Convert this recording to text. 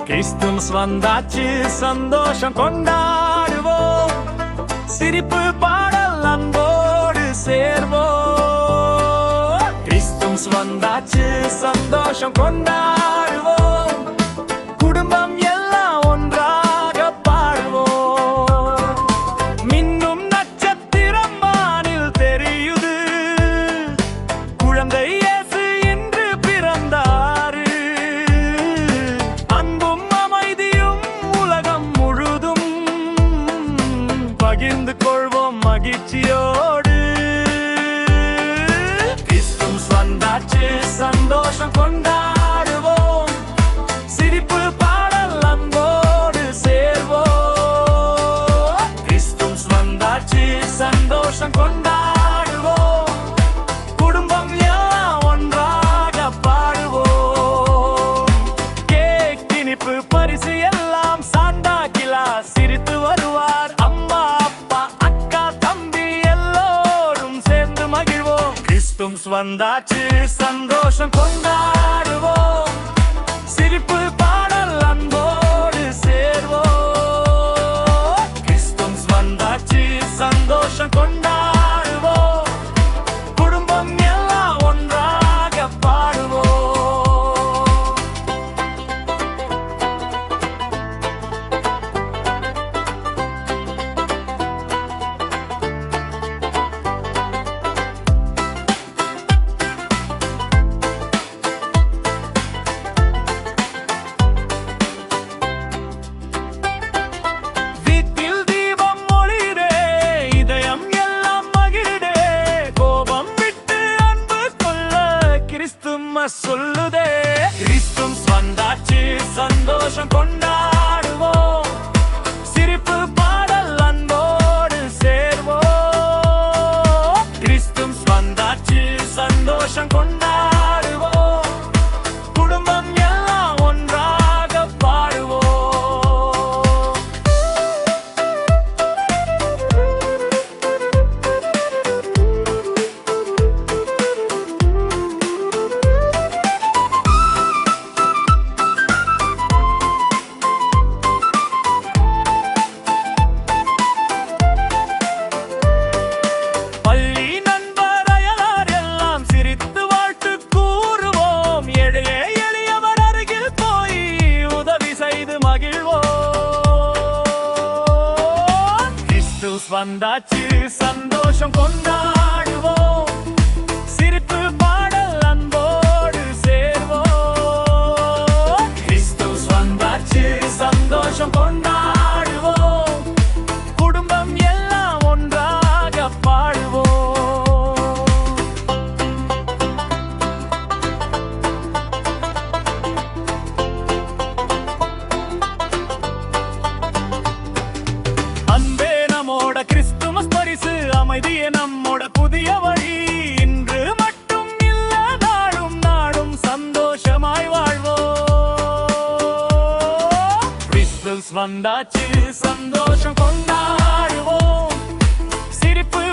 Christmas வந்தாச்சு, சந்தோஷம் கொண்டாடுவோம். சிரிப்பு பாடல் அன்போடு சேர்வோம். கிறிஸ்துமஸ் வந்தாச்சு, சந்தோஷம் கொண்டாடுவோம். குடும்பம் எல்லாம் ஒன்றாக பாடுவோம். மின்னும் நட்சத்திரம் வானில் தெரியுது, குழந்தை இயேசு இன்று பிறந்தாரு. அன்பும் அமைதியும் உலகம் முழுதும் பகிர்ந்து கொள்வோம் மகிழ்ச்சியோடு. கிறிஸ்துமஸ் வந்தாச்சு, சந்தோஷம் கொண்டாடுவோம். சிரிப்பு பாடல் அன்போடு சேர்வோம். கிறிஸ்துமஸ் வந்தாச்சு, சந்தோஷம் கொண்டாடுவோம். குடும்பம் எல்லாம் ஒன்றாக பாடுவோம். கேக், இனிப்பு, பரிசு எல்லாம் சாண்டா கிளாஸ் சிரித்து வருவார். அம்மா, அப்பா, அக்கா, தம்பி எல்லோரும் சேர்ந்து மகிழ்வோம். கிறிஸ்துமஸ் வந்தாச்சு, சந்தோஷம் கொண்டாடுவோம். சிரிப்பு பாடல் அன்போடு சேர்வோம். கிறிஸ்துமஸ் வந்தாச்சு, சந்தோஷம் கொண்டாடுவோம். குடும்பம் எல்லாம் ஒன்றாக பாடுவோம். வீட்டில் தீபம் ஒளிரே, இதயம் எல்லாம் மகிழே. கோபம் விட்டு அன்பு கொள்ள கிறிஸ்துமஸ் சொல்லுதே. கிறிஸ்துமஸ் வந்தாச்சு, சந்தோஷம் கொண்டாடுவோம். சிரிப்பு பாடல் அன்போடு சேர்வோம். கிறிஸ்துமஸ் வந்தாச்சு, சந்தோஷம் கொண்டாடுவோம். குடும்பம் எல்லாம் ஒன்றாக பாடுவோம். பள்ளி நண்பர் அயலார் எல்லாம் சிரித்து வாழ்த்து கூறுவோம். ஏழை எளியவர் அருகில் போய் உதவி செய்து மகிழ்வோம். கிறிஸ்துமஸ் வந்தாச்சு, சந்தோஷம் கொண்டாடுவோம். சிரிப்பு பாடல் அன்போடு சேர்வோம். கிறிஸ்துமஸ் வந்தாச்சு, சந்தோஷம் கொண்டாடுவோம். குடும்பம் எல்லாம் ஒன்றாக பாடுவோம். அன்பே நம்மோட கிறிஸ்துமஸ் பரிசு, அமைதியே நம்மோட புதிய வழி. இன்று மட்டும் இல்ல, நாடும் நாடும் சந்தோஷமாய் வாழ்வோம். கிறிஸ்துமஸ் வந்தாச்சு, சந்தோஷம் கொண்டாடுவோம். சிரிப்பு